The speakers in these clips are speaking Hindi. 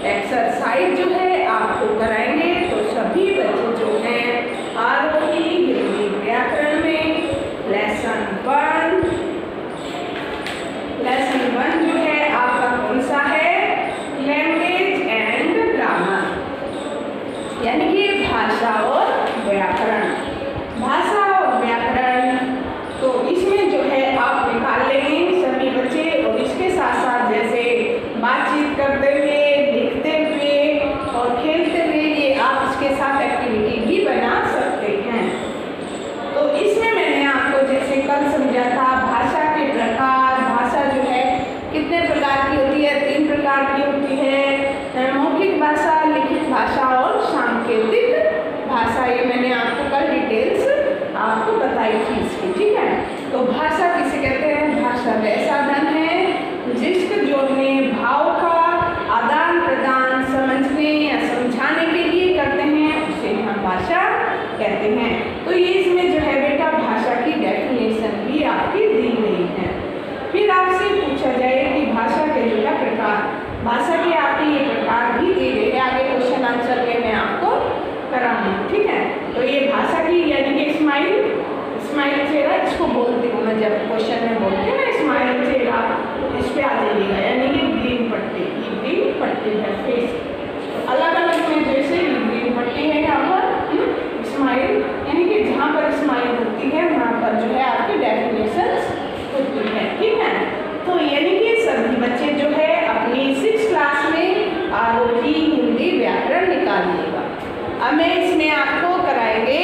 एक्सरसाइज जो है आपको कराएंगे। तो सभी बच्चे जो हैं आरोही हिंदी व्याकरण में लेसन 1 जो है आपका कौन सा है? लैंग्वेज एंड ग्रामर, यानी कि भाषा और व्याकरण। भाषा और व्याकरण, तो इसमें जो है आप निकाल लेंगे सभी बच्चे, और इसके साथ साथ जैसे बातचीत करते हुए, लिखते हुए और खेलते हुए ये आप इसके साथ एक्टिविटी भी बना सकते हैं। तो इसमें मैंने आपको जैसे कल समझा था भाषा के प्रकार, भाषा जो है कितने प्रकार की होती है? 3 प्रकार की होती है, मौखिक भाषा, लिखित भाषा और सांकेतिक भाषा। ये मैंने आपको कल डिटेल्स आपको बताई थी इसकी, ठीक है। तो भाषा किसे कहते हैं? भाषा वह साधन है जिसके जोड़ने, भाव का आदान प्रदान समझने या समझाने के लिए करते हैं, उसे हम भाषा कहते हैं। तो ये इसमें जो है बेटा भाषा की डेफिनेशन भी आपकी दी गई है। फिर आपसे पूछा जाए कि भाषा के जो है प्रकार, भाषा के आपके ये प्रकार भी दिए गए हैं, आगे क्वेश्चन आंसर में मैं आपको कराऊंगी, ठीक है। तो ये भाषा की यानी कि स्माइल चेहरा, इसको बोलती हूँ मैं जब क्वेश्चन में बोलती हूँ ना स्माइल चेहरा, इस पे आ जाइएगा, यानी कि ग्रीन पट्टी, ये ग्रीन पट्टी है फेस, अलग अलग में जैसे ग्रीन पट्टी है यहाँ पर स्माइल, यानी कि जहाँ पर स्माइल होती है वहाँ पर जो है आपकी डेफिनेशन होती है, ठीक है। तो यानी कि सभी बच्चे जो है अपनी 6th क्लास में आरोही हिंदी व्याकरण निकालिएगा। अब मैं इसमें आपको कराएंगे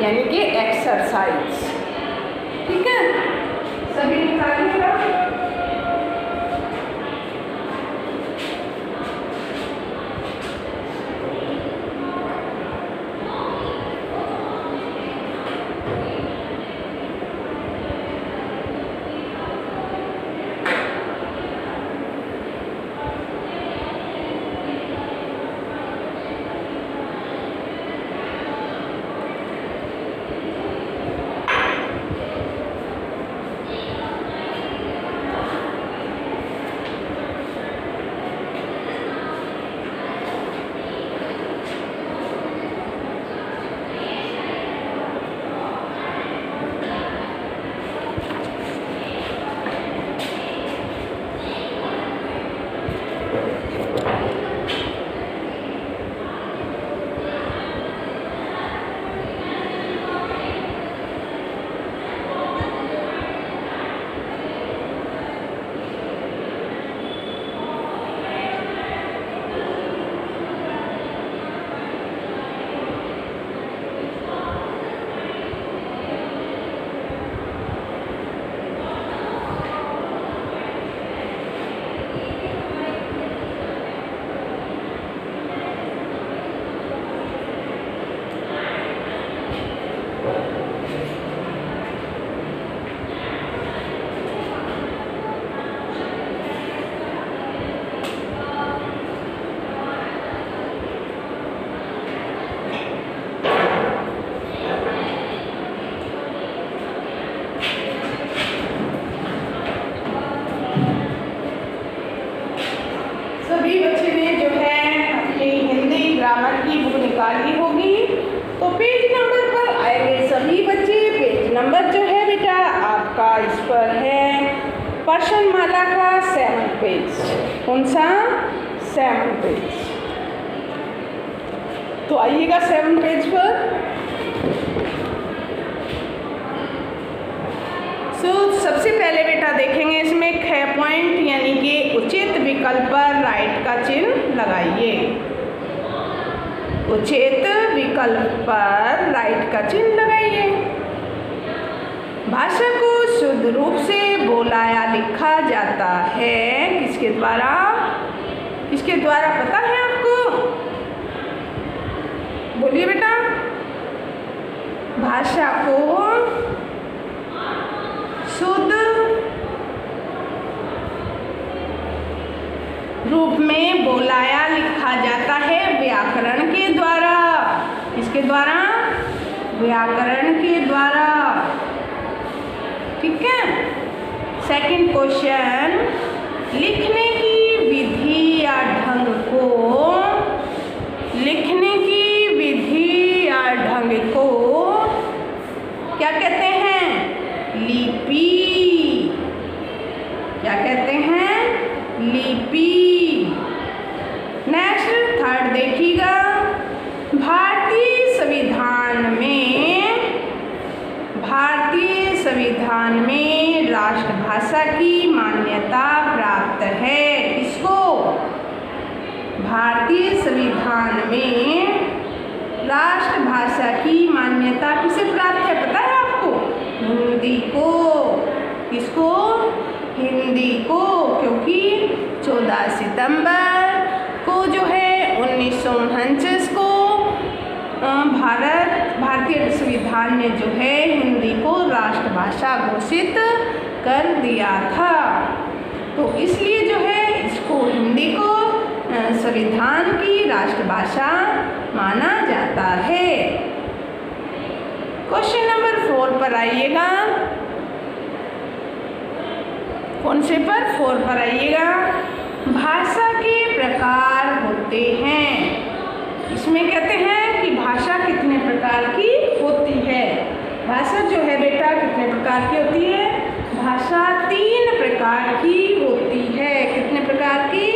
यानी कि एक्सरसाइज, ठीक है। सभी निकालिएगा। सभी बच्चे ने जो है अपनी हिंदी ग्रामर की बुक निकाली होगी। तो पेज नंबर पर आएंगे सभी बच्चे। पेज नंबर जो है बेटा आपका इस पर है प्रश्नमाला का 7 पेज। कौन सा? 7 पेज। तो आइएगा 7 पेज पर। सबसे पहले बेटा देखेंगे इसमें ख पॉइंट, यानी कि उचित विकल्प पर राइट का चिन्ह लगाइए। उचित विकल्प पर राइट का चिन्ह लगाइए। भाषा को शुद्ध रूप से बोला या लिखा जाता है किसके द्वारा? किसके द्वारा पता है आपको? बोलिए बेटा। भाषा को शुद्ध रूप में बोला या लिखा जाता है व्याकरण के द्वारा। किसके द्वारा? व्याकरण के द्वारा। ठीक है। सेकंड क्वेश्चन, लिखने की विधि या ढंग को संविधान में राष्ट्रभाषा की मान्यता प्राप्त है? किसको? भारतीय संविधान में राष्ट्रभाषा की मान्यता किसे प्राप्त है पता है आपको? हिंदी को। किसको? हिंदी को, क्योंकि 14 सितंबर को जो है 1949 को भारतीय संविधान ने जो है हिंदी को राष्ट्रभाषा घोषित कर दिया था। तो इसलिए जो है इसको हिंदी को संविधान की राष्ट्रभाषा माना जाता है। क्वेश्चन नंबर 4 पर आइएगा। कौन से पर? 4 पर आइएगा। भाषा के प्रकार होते हैं। इसमें कहते हैं कि भाषा कितने प्रकार की होती है। भाषा जो है बेटा कितने प्रकार की होती है? भाषा 3 प्रकार की होती है। कितने प्रकार की?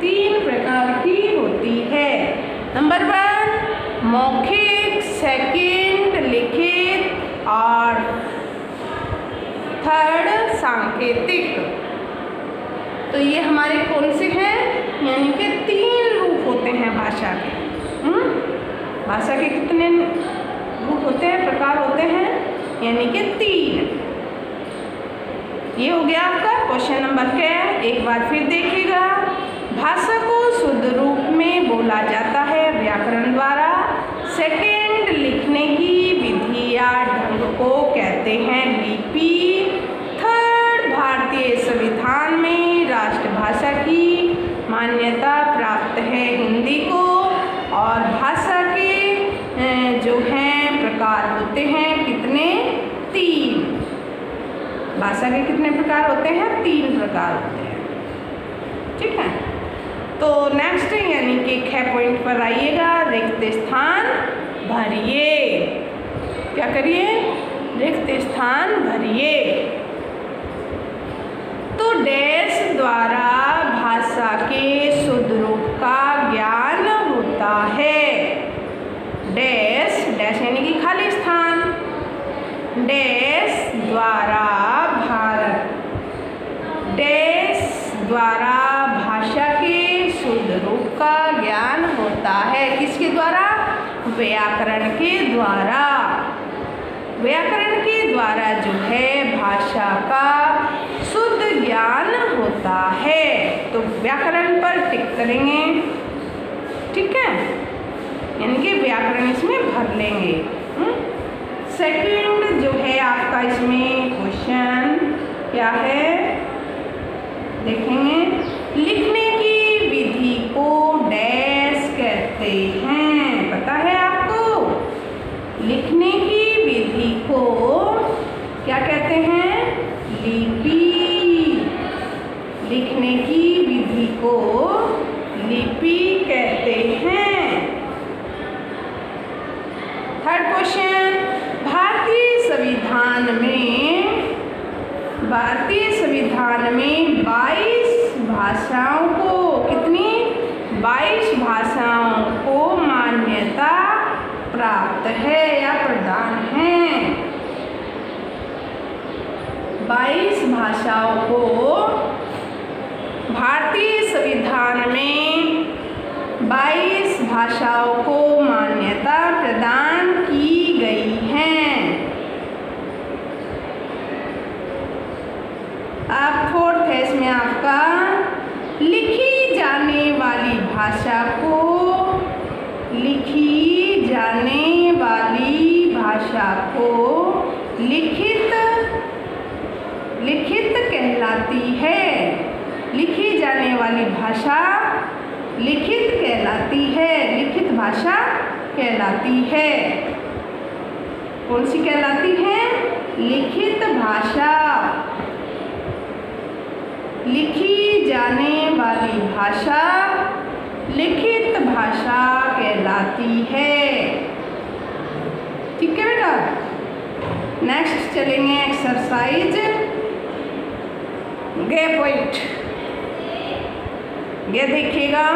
3 प्रकार की होती है। नंबर 1 मौखिक, सेकंड लिखित और थर्ड सांकेतिक। तो ये हमारे कौन से हैं? यानी कि 3 रूप होते हैं भाषा के। भाषा के कितने रूप होते हैं, प्रकार होते हैं? यानी कि 3। ये हो गया आपका क्वेश्चन नंबर क्या? एक बार फिर देखिएगा। भाषा को शुद्ध रूप में बोला जाता है व्याकरण द्वारा। सेकंड लिखने की विधि या ढंग को कहते हैं लिपि। थर्ड भारतीय संविधान में राष्ट्रभाषा की मान्यता प्राप्त है हिंदी को। और भाषा के जो हैं प्रकार होते हैं कितने? 3। भाषा के कितने प्रकार होते हैं? 3 प्रकार होते हैं। ठीक है, तो नेक्स्ट यानी कि 6 पॉइंट पर आइएगा। रिक्त स्थान भरिए। क्या करिए? रिक्त स्थान भरिए। तो डैश द्वारा भाषा के शुद्ध रूप का ज्ञान होता है। डैश, डैश यानी कि खाली स्थान। डैश द्वारा डैश द्वारा भाषा के शुद्ध रूप का ज्ञान होता है। किसके द्वारा? व्याकरण के द्वारा। व्याकरण के द्वारा जो है भाषा का शुद्ध ज्ञान होता है। तो व्याकरण पर टिक करेंगे। ठीक है, यानी कि व्याकरण इसमें भर लेंगे। सेकंड जो है आपका इसमें क्वेश्चन क्या है देखेंगे। लिखने की विधि को डैश कहते हैं? पता है आपको? लिखने की विधि को क्या कहते हैं? लिपि। लिखने की विधि को लिपि कहते हैं। थर्ड क्वेश्चन, भारतीय संविधान में 22 भाषाओं को कितनी? 22 भाषाओं को मान्यता प्राप्त है या प्रदान है। 22 भाषाओं को भारतीय संविधान में 22 भाषाओं को मान्यता प्रदान की गई है। अब 4th है इसमें आपका लिखी जाने वाली भाषा को, लिखी जाने वाली भाषा को लिखित कहलाती है। लिखी जाने वाली भाषा लिखित कहलाती है। लिखित भाषा कहलाती है। कौन सी कहलाती है? लिखित भाषा। लिखी जाने वाली भाषा लिखित भाषा कहलाती है। ठीक है बेटा। नेक्स्ट चलेंगे एक्सरसाइज गे पॉइंट। ये देखिएगा,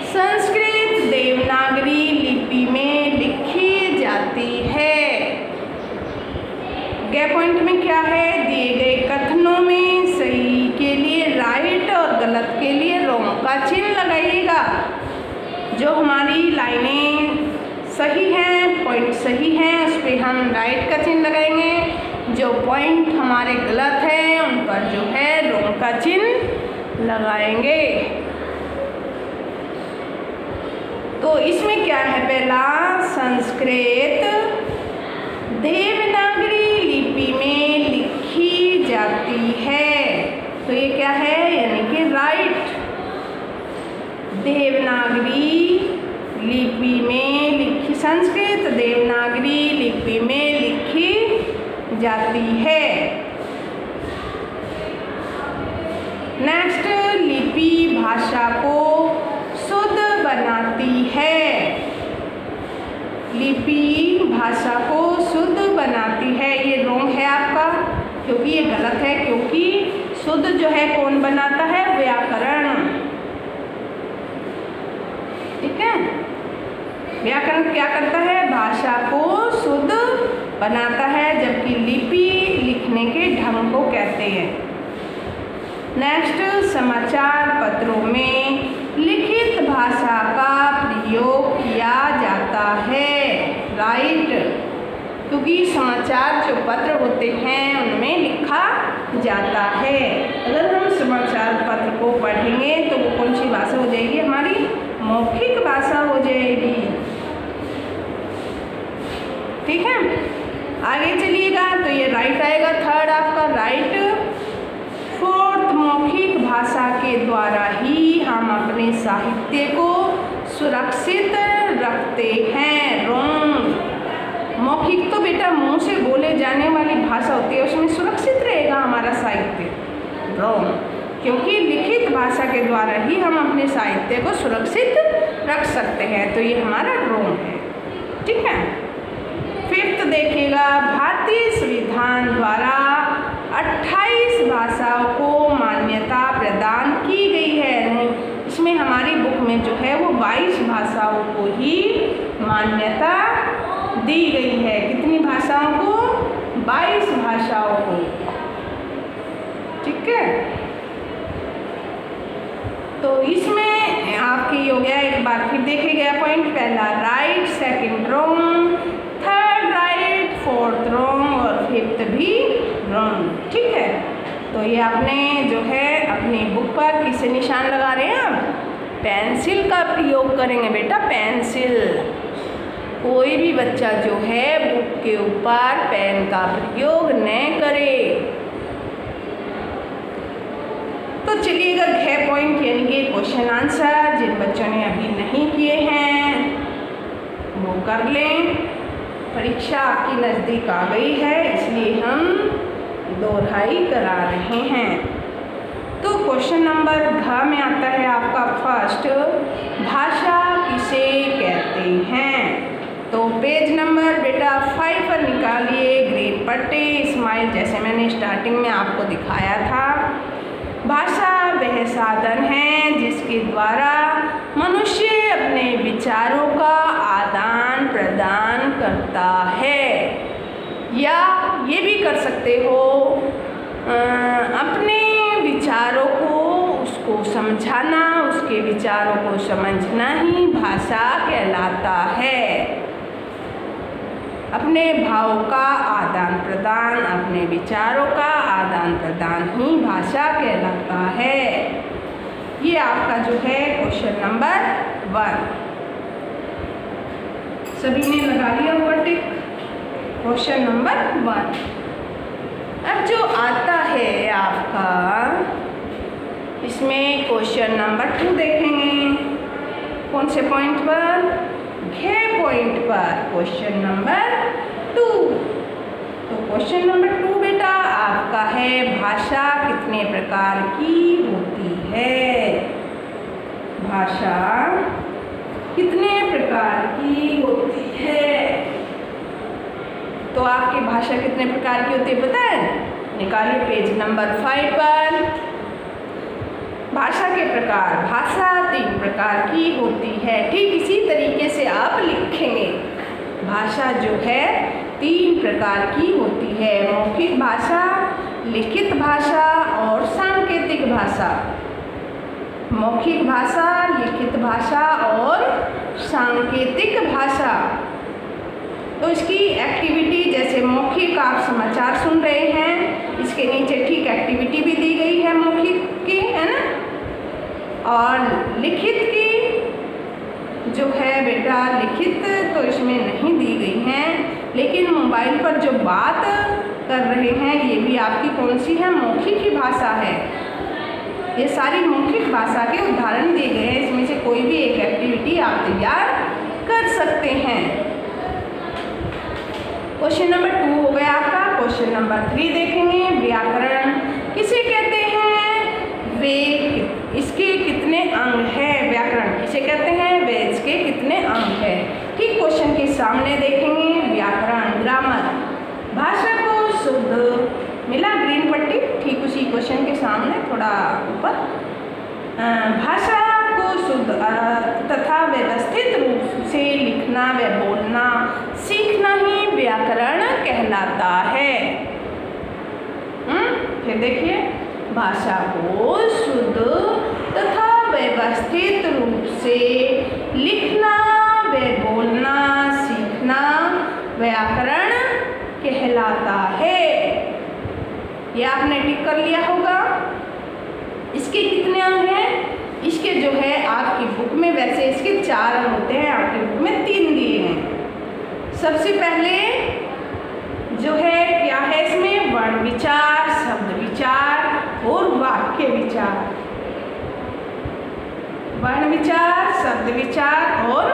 संस्कृत देवनागरी लिपि में लिखी जाती है। ग पॉइंट में क्या है, दिए गए कथनों में सही के लिए राइट और गलत के लिए रॉन्ग का चिन्ह लगाइएगा। जो हमारी लाइनें सही हैं, पॉइंट सही हैं, उस पर हम राइट का चिन्ह लगाएंगे। जो पॉइंट हमारे गलत हैं उन पर जो है रॉन्ग का चिन्ह लगाएंगे। तो इसमें क्या है, पहला संस्कृत देवनागरी लिपि में लिखी जाती है। तो ये क्या है, यानी कि राइट। देवनागरी लिपि में लिखी, संस्कृत देवनागरी लिपि में लिखी जाती है। नेक्स्ट, लिपि भाषा को शुद्ध बनाती है। लिपि भाषा को शुद्ध बनाती है, ये रॉन्ग है आपका, क्योंकि ये गलत है, क्योंकि शुद्ध जो है कौन बनाता है, व्याकरण। ठीक है, व्याकरण क्या करता है, भाषा को शुद्ध बनाता है, जबकि लिपि लिखने के ढंग को कहते हैं। नेक्स्ट, समाचार पत्रों में लिखित भाषा का प्रयोग किया जाता है। राइट, क्योंकि समाचार जो पत्र होते हैं उनमें लिखा जाता है। अगर हम समाचार पत्र को पढ़ेंगे तो वो कौन सी भाषा हो जाएगी, हमारी मौखिक भाषा हो जाएगी। ठीक है, आगे चलिएगा। तो ये राइट आएगा, थर्ड आपका राइट। फोर्थ, मौखिक भाषा के द्वारा ही हम अपने साहित्य को सुरक्षित रखते हैं। रॉन्ग। मौखिक तो बेटा मुंह से बोले जाने वाली भाषा होती है, उसमें सुरक्षित रहेगा हमारा साहित्य। रॉन्ग, क्योंकि लिखित भाषा के द्वारा ही हम अपने साहित्य को सुरक्षित रख सकते हैं। तो ये हमारा रॉन्ग है। ठीक है, फिफ्थ देखिएगा, भारतीय संविधान द्वारा 28 भाषाओं को मान्यता प्रदान की गई है। नहीं, इसमें हमारी बुक में जो है वो 22 भाषाओं को ही मान्यता दी गई है। कितनी भाषाओं को, 22 भाषाओं को। ठीक है, तो इसमें आपकी हो गया, एक बार फिर देखे गया पॉइंट, पहला right, second wrong, third right, fourth wrong और फिफ्थ भी रॉन्ग। ठीक है, तो ये आपने जो है अपनी बुक पर किसे निशान लगा रहे हैं आप, पेंसिल का प्रयोग करेंगे बेटा, पेंसिल। कोई भी बच्चा जो है बुक के ऊपर पेन का प्रयोग न करे। तो चलिएगा घ पॉइंट यानी कि क्वेश्चन आंसर जिन बच्चों ने अभी नहीं किए हैं वो कर लें। परीक्षा आपकी नज़दीक आ गई है, इसलिए हम दोहराई करा रहे हैं। तो क्वेश्चन नंबर घ में आता है आपका फर्स्ट, भाषा किसे कहते हैं। तो पेज नंबर बेटा 5 पर निकालिए, ग्रीन पट्टी स्माइल, जैसे मैंने स्टार्टिंग में आपको दिखाया था। भाषा वह साधन है जिसके द्वारा मनुष्य अपने विचारों का आदान प्रदान करता है, या ये भी कर सकते हो अपने विचारों को उसको समझाना, उसके विचारों को समझना ही भाषा कहलाता है। अपने भावों का आदान प्रदान, अपने विचारों का आदान प्रदान ही भाषा कहलाता है। ये आपका जो है क्वेश्चन नंबर 1, सभी ने लगा लिया ऊपर टिक, क्वेश्चन नंबर 1। अब जो आता है आपका, इसमें क्वेश्चन नंबर 2 देखेंगे। कौन से पॉइंट पर, घ पॉइंट पर, क्वेश्चन नंबर 2। तो क्वेश्चन नंबर 2 बेटा आपका है, भाषा कितने प्रकार की होती है। भाषा कितने प्रकार की होती है। तो आपकी भाषा कितने प्रकार की होती है पता है, निकालिए पेज नंबर 5 पर। भाषा के प्रकार, भाषा 3 प्रकार की होती है। ठीक इसी तरीके से आप लिखेंगे, भाषा जो है 3 प्रकार की होती है, मौखिक भाषा, लिखित भाषा और सांकेतिक भाषा। मौखिक भाषा, लिखित भाषा और सांकेतिक भाषा। तो इसकी एक्टिविटी, जैसे मौखिक आप समाचार सुन रहे हैं, इसके नीचे ठीक एक्टिविटी भी दी गई है मौखिक की, है ना। और लिखित की जो है बेटा, लिखित तो इसमें नहीं दी गई हैं, लेकिन मोबाइल पर जो बात कर रहे हैं ये भी आपकी कौन सी है, मौखिक ही भाषा है। ये सारी मौखिक भाषा के उदाहरण दिए गए हैं, इसमें से कोई भी एक एक्टिविटी आप तैयार कर सकते हैं। क्वेश्चन नंबर 2 हो गया आपका। क्वेश्चन नंबर 3 देखेंगे, व्याकरण किसे कहते हैं, वे इसके कितने अंग हैं। व्याकरण किसे कहते हैं, वे इसके कितने अंग हैं। ठीक क्वेश्चन के सामने देखेंगे, व्याकरण, ग्रामर, भाषा को शुद्ध, मिला ग्रीन पट्टी, ठीक उसी क्वेश्चन के सामने थोड़ा ऊपर, भाषा को शुद्ध तथा व्यवस्थित रूप से लिखना व बोलना सीखना ही व्याकरण कहलाता है। फिर देखिए, भाषा को शुद्ध तथा व्यवस्थित रूप से लिखना व बोलना सीखना व्याकरण कहलाता है। ये आपने टिक कर लिया होगा। इसके कितने अंग हैं, इसके जो है आपकी बुक में वैसे इसके 4 अंग होते हैं, आपकी बुक में 3 दिए हैं। सबसे पहले जो है क्या है, इसमें वर्ण विचार, शब्द विचार और वाक्य विचार। वर्ण विचार, शब्द विचार और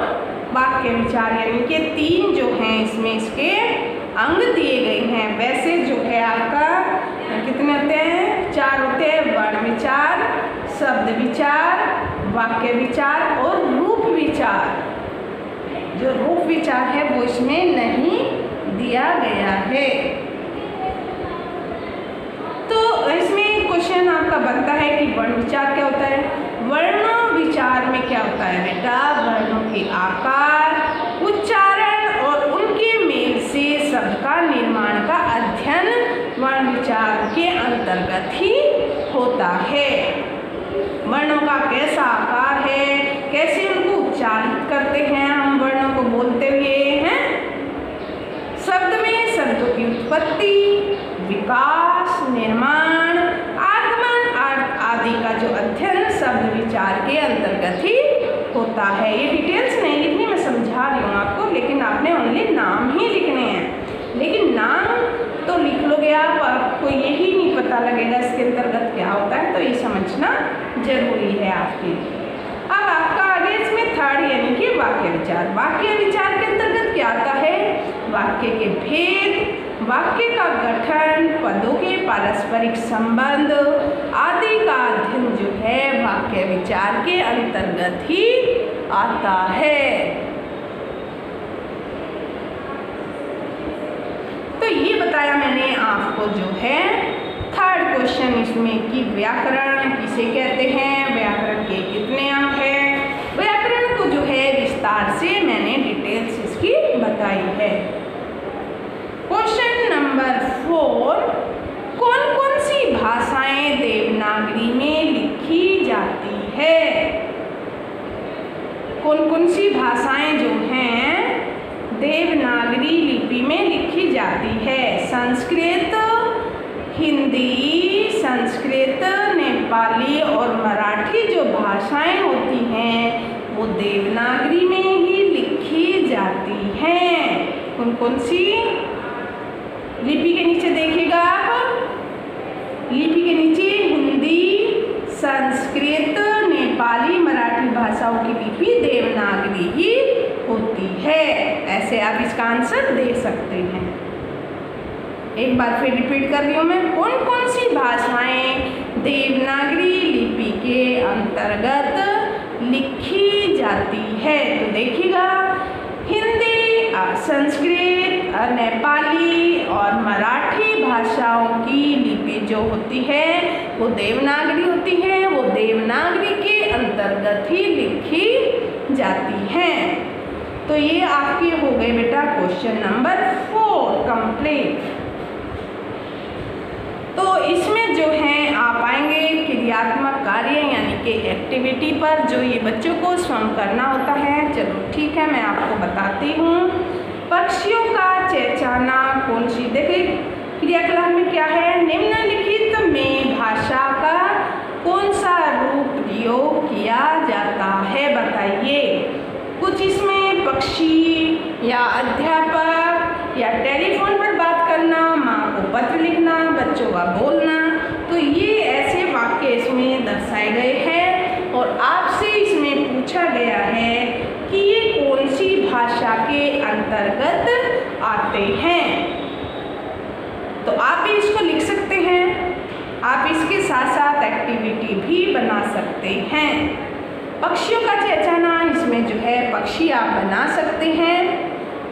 वाक्य विचार, यानी कि 3 जो हैं इसमें इसके अंग दिए गए हैं। वैसे जो है आपका कितने होते हैं, 4 होते हैं, वर्ण विचार, शब्द विचार, वाक्य विचार और रूप विचार। जो रूप विचार है वो इसमें नहीं दिया गया है। तो इसमें क्वेश्चन आपका बनता है कि वर्ण विचार क्या होता है। वर्ण विचार में क्या होता है बेटा, वर्णों के आकार, उच्चारण और उनके मेल से शब्द का निर्माण का अध्ययन वर्ण विचार के अंतर्गत ही होता है। वर्णों का कैसा आकार है, कैसे उनको उच्चारित करते हैं हम वर्णों को बोलते हुए हैं, शब्द में शब्दों की उत्पत्ति, विकास, निर्माण, आगमन आदि का जो अध्ययन शब्द विचार के अंतर्गत ही होता है। ये डिटेल्स नहीं लिखनी, मैं समझा रही हूँ आपको, लेकिन आपने ओनली नाम ही लिखने हैं। लेकिन नाम तो लिख लोगे आप, आपको यही नहीं पता लगेगा इसके अंतर्गत क्या होता है, तो ये समझना जरूरी है आपके लिए। अब आपका आगे इसमें 3rd यानी कि वाक्य विचार। वाक्य विचार के अंतर्गत क्या आता है, वाक्य के भेद, वाक्य का गठन, पदों के पारस्परिक संबंध आदि का अध्ययन जो है वाक्य विचार के अंतर्गत ही आता है। तो ये बताया मैंने आपको जो है 3rd क्वेश्चन इसमें कि व्याकरण किसे कहते हैं, व्याकरण के कितने अंग हैं। व्याकरण को जो है विस्तार से मैंने डिटेल्स इसकी बताई है। क्वेश्चन नंबर 4, कौन कौन सी भाषाएं देवनागरी में लिखी जाती है। कौन कौन सी भाषाएं जो हैं देवनागरी लिपि में लिखी जाती है। संस्कृत, हिंदी, संस्कृत, नेपाली और मराठी जो भाषाएं होती हैं वो देवनागरी में ही लिखी जाती हैं। कौन कौन सी, लिपि के नीचे देखिएगा आप, लिपि के नीचे हिंदी, संस्कृत, नेपाली, मराठी भाषाओं की लिपि देवनागरी ही होती है। ऐसे आप इसका आंसर दे सकते हैं। एक बार फिर रिपीट कर रही हूँ मैं, कौन कौन सी भाषाएं देवनागरी लिपि के अंतर्गत लिखी जाती है। तो देखिएगा, हिंदी, संस्कृत, नेपाली और मराठी भाषाओं की लिपि जो होती है वो देवनागरी होती है, वो देवनागरी के अंतर्गत ही लिखी जाती हैं। तो ये आपकी हो गई बेटा क्वेश्चन नंबर 4 कंप्लीट। तो इसमें जो है आप आएंगे क्रियात्मक कार्य यानी कि एक्टिविटी पर, जो ये बच्चों को स्वयं करना होता है। चलो ठीक है, मैं आपको बताती हूँ। पक्षियों का चहचहाना कौन सी, देखिए क्रियाकलाप में क्या है, निम्नलिखित में भाषा का कौन सा रूप प्रयोग किया जाता है, बताइए। कुछ इसमें पक्षी या अध्यापक या टेलीफोन पर बात करना, माँ को पत्र लिखना, बच्चों का बोलना, तो ये ऐसे वाक्य इसमें दर्शाए गए हैं और आपसे इसमें पूछा गया है कि ये कौन सी भाषा के अंतर्गत आते हैं। तो आप भी इसको लिख सकते हैं, आप इसके साथ साथ एक्टिविटी भी बना सकते हैं। पक्षियों का चहचहाना, इसमें जो है पक्षी आप बना सकते हैं।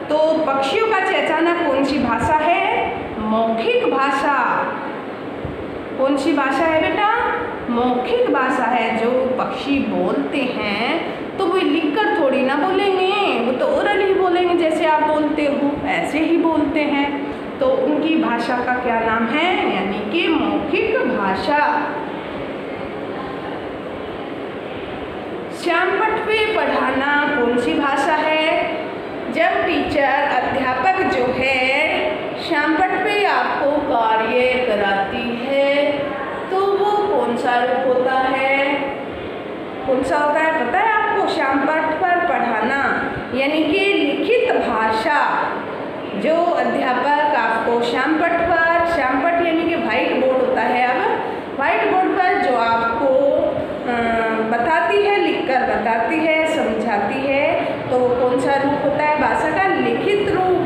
तो पक्षियों का चहचहाना कौन सी भाषा है, मौखिक भाषा। कौन सी भाषा है बेटा, मौखिक भाषा है। जो पक्षी बोलते हैं तो वो लिखकर थोड़ी ना बोलेंगे, वो तो ओरल ही बोलेंगे, जैसे आप बोलते हो ऐसे ही बोलते हैं। तो उनकी भाषा का क्या नाम है, यानी कि मौखिक भाषा। श्यामपट्ट पे पढ़ाना कौन सी भाषा है, जब टीचर अध्यापक जो है श्यामपट्ट पे आपको कार्य कराती है तो वो कौन सा रूप होता है, कौन सा होता है पता है आपको, श्यामपट्ट पर पढ़ाना यानी कि लिखित भाषा। जो अध्यापक आपको श्यामपट्ट पर, श्यामपट्ट यानी कि व्हाइट बोर्ड होता है, अब व्हाइट बोर्ड पर जो आपको बताती है, लिखकर बताती है, समझाती है, तो वो कौन सा रूप होता है भाषा का, लिखित रूप।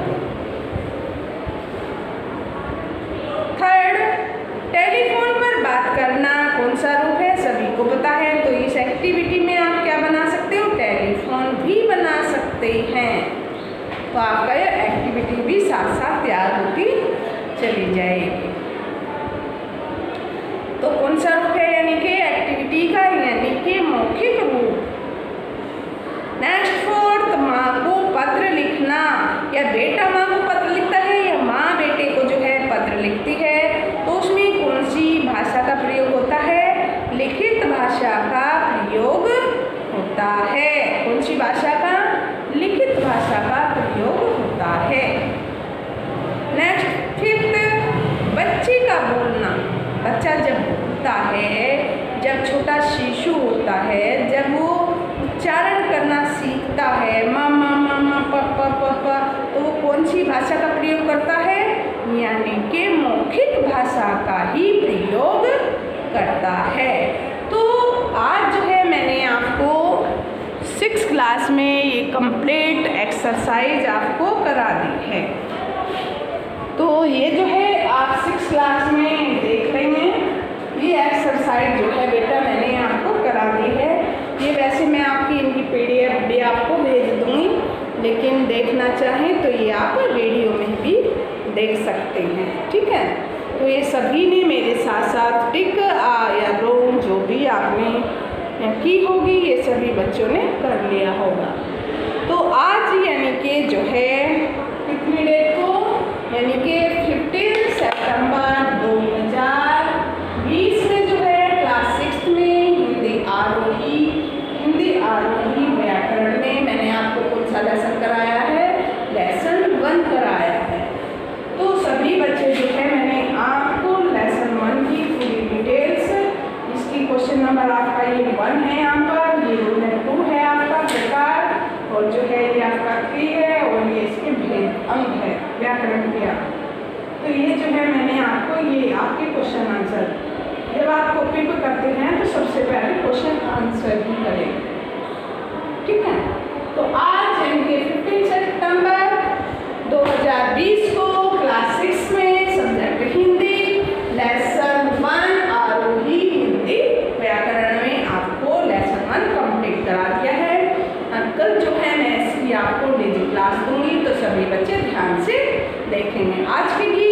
थर्ड, टेलीफोन पर बात करना कौन सा रूप है, सभी को पता है। तो इस एक्टिविटी में आप क्या बना सकते हो, टेलीफोन भी बना सकते हैं। तो आपका यह एक्टिविटी भी साथ साथ तैयार होती चली जाएगी। तो कौन सा रूप है, यानी कि एक्टिविटी का, यानी कि मौखिक रूप। नेक्स्ट फोर्थ, माँ को पत्र लिखना, या बेटा माँ को पत्र लिखता है या माँ बेटे को जो है पत्र लिखती है, तो उसमें कौन सी भाषा का प्रयोग होता है, लिखित भाषा का प्रयोग होता है। कौन सी भाषा का, लिखित भाषा का प्रयोग होता है। नेक्स्ट फिफ्थ, बच्चे का बोलना। बच्चा जब बोलता है, जब छोटा शिशु होता है, जब वो उच्चारण करना सीखता है, मामा मामा पापा पापा, तो वो कौन सी भाषा का प्रयोग करता है, यानी कि मौखिक भाषा का ही प्रयोग करता है। तो आज जो है मैंने आपको 6th क्लास में ये कंप्लीट एक्सरसाइज आपको करा दी है। तो ये जो है आप 6th क्लास में देख लेंगे, ये एक्सरसाइज जो है बेटा मैंने आपको करा दी है। ये वैसे मैं आपकी इनकी PDF भी आपको भेज दूँगी, लेकिन देखना चाहें तो ये आप वीडियो में भी देख सकते हैं, ठीक है। तो ये सभी ने मेरे साथ साथ टिक या रोम जो भी आपने की होगी, ये सभी बच्चों ने कर लिया होगा। तो आज यानी कि जो है कितनी डेट को, यानी कि 15 सितंबर 2020 में जो है क्लास 6 में हिंदी आरोही व्याकरण में मैंने आपको कौन सा लेसन कराया है, लेसन 1 कराया है। तो सभी बच्चे जो है मैंने आपको लेसन 1 की पूरी डिटेल्स, इसकी क्वेश्चन नंबर आपका ये 1 है, यहाँ पर ये रूल 2 है आपका प्रकार, और जो है ये आपका 3 है, और ये इसके भेद अंग है व्याकरण के। तो ये जो है मैंने आपको ये आपके क्वेश्चन आंसर, जब आप कॉपी पे करते हैं तो सबसे पहले क्वेश्चन आंसर ही करें, ठीक है। तो आज यानी कि 15 सितंबर 2020 को क्लास 6 में सब्जेक्ट हिंदी लेसन 1 आरोही हिंदी व्याकरण में आपको लेसन 1 कंप्लीट करा दिया है। कल जो है मैं इसकी आपको डेली क्लास दूंगी, तो सभी बच्चे ध्यान से देखेंगे। आज के लिए